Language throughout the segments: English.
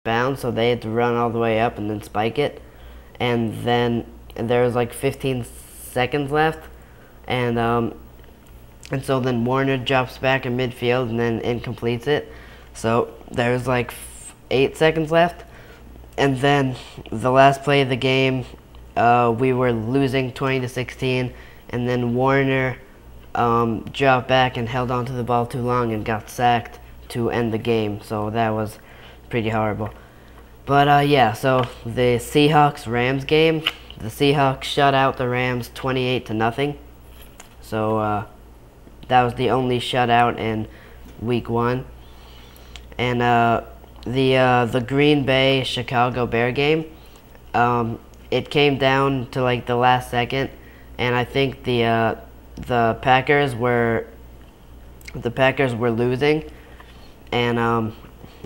bounds, so they had to run all the way up and then spike it. And then there was like 15 seconds left, and so then Warner drops back in midfield and then incompletes it. So there was like 8 seconds left, and then the last play of the game, we were losing 20-16, and then Warner dropped back and held onto the ball too long and got sacked to end the game. So that was pretty horrible. But yeah, so the Seahawks-Rams game, the Seahawks shut out the Rams 28-0. So that was the only shutout in Week 1. And the Green Bay Chicago Bear game, it came down to like the last second, and I think the Packers were losing, and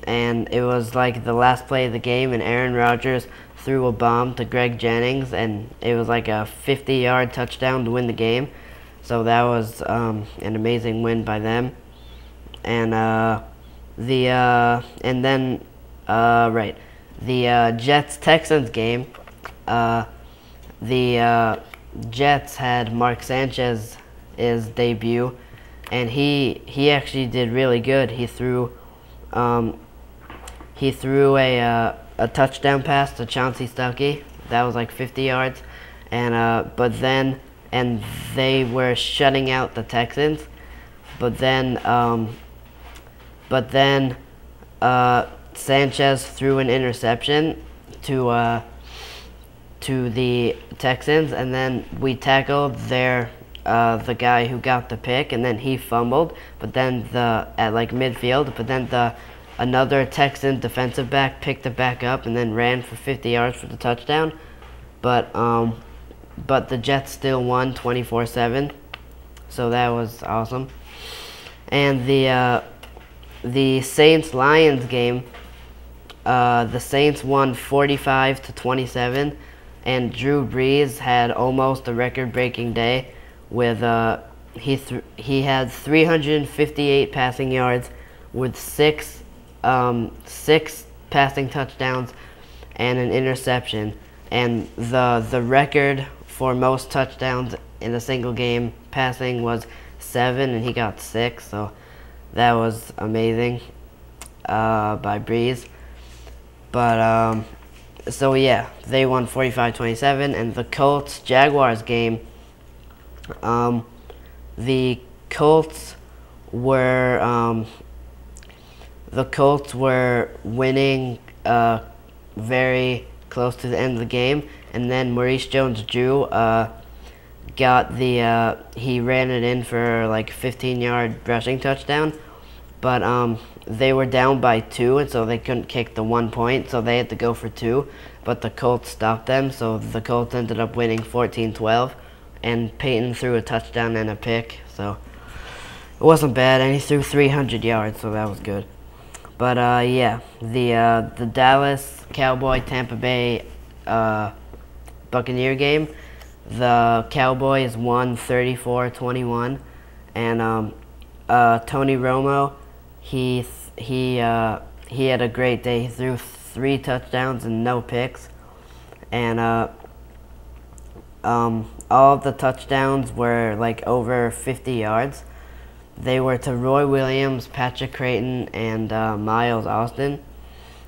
it was like the last play of the game, and Aaron Rodgers threw a bomb to Greg Jennings, and it was like a 50-yard touchdown to win the game. So that was an amazing win by them. And the Jets-Texans game, the Jets had Mark Sanchez's debut, and he actually did really good. He threw a touchdown pass to Chauncey Stuckey. That was like 50 yards, and they were shutting out the Texans, but then Sanchez threw an interception to the Texans, and then we tackled the guy who got the pick, and then he fumbled. But then at like midfield, but then another Texan defensive back picked it back up and then ran for 50 yards for the touchdown. But the Jets still won 24-7, so that was awesome. And the Saints-Lions game, the Saints won 45-27, and Drew Brees had almost a record-breaking day with he had 358 passing yards with six passing touchdowns and an interception, and the record for most touchdowns in a single game passing was 7, and he got 6. So that was amazing by Brees. But so yeah, they won 45-27. And the Colts-Jaguars game, the Colts were winning very close to the end of the game, and then Maurice Jones-Drew he ran it in for like 15-yard rushing touchdown, but they were down by 2, and so they couldn't kick the 1 point, so they had to go for 2, but the Colts stopped them, so the Colts ended up winning 14-12, and Peyton threw a touchdown and a pick, so it wasn't bad, and he threw 300 yards, so that was good. But yeah, the Dallas Cowboy-Tampa Bay Buccaneer game, the Cowboys won 34-21, and Tony Romo, he had a great day. He threw 3 touchdowns and no picks, and all of the touchdowns were like over 50 yards. They were to Roy Williams, Patrick Creighton, and Miles Austin,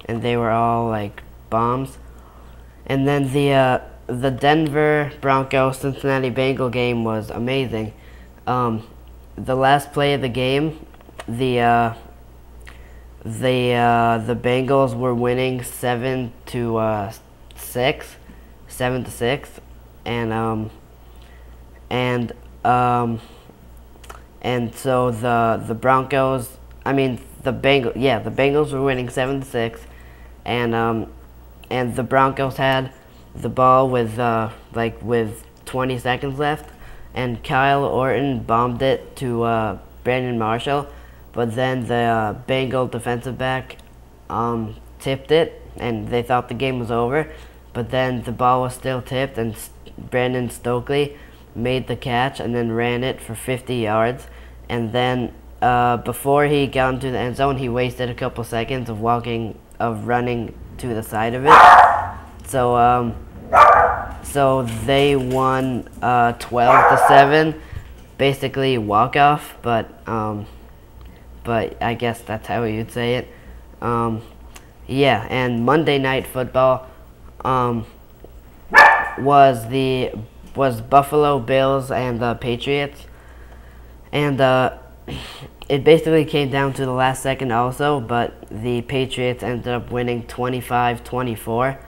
and they were all like bombs. And then the Denver Broncos Cincinnati Bengal game was amazing. The last play of the game, the Bengals were winning 7-6, and so the Broncos, the Bengals were winning 7-6, and the Broncos had the ball with 20 seconds left, and Kyle Orton bombed it to Brandon Marshall, but then the Bengal defensive back tipped it, and they thought the game was over, but then the ball was still tipped, and Brandon Stokely made the catch and then ran it for 50 yards, and then before he got into the end zone, he wasted a couple seconds of walking of running to the side of it. So they won 12-7, basically walk off, but I guess that's how you'd say it. Yeah, and Monday Night Football was Buffalo Bills and the Patriots, and it basically came down to the last second also, but the Patriots ended up winning 25-24.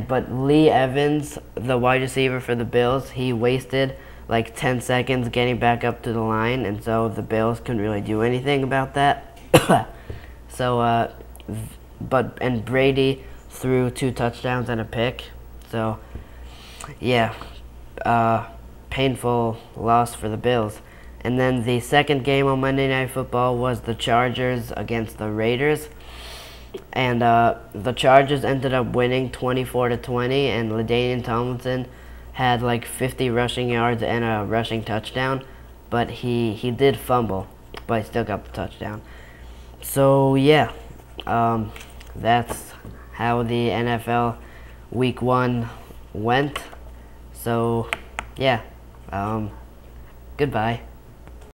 But Lee Evans, the wide receiver for the Bills, he wasted like 10 seconds getting back up to the line, and so the Bills couldn't really do anything about that. So, and Brady threw 2 touchdowns and a pick. So, yeah, painful loss for the Bills. And then the second game on Monday Night Football was the Chargers against the Raiders. And the Chargers ended up winning 24-20, and LaDainian Tomlinson had like 50 rushing yards and a rushing touchdown, but he did fumble, but he still got the touchdown. So yeah, that's how the NFL Week 1 went. So yeah, goodbye.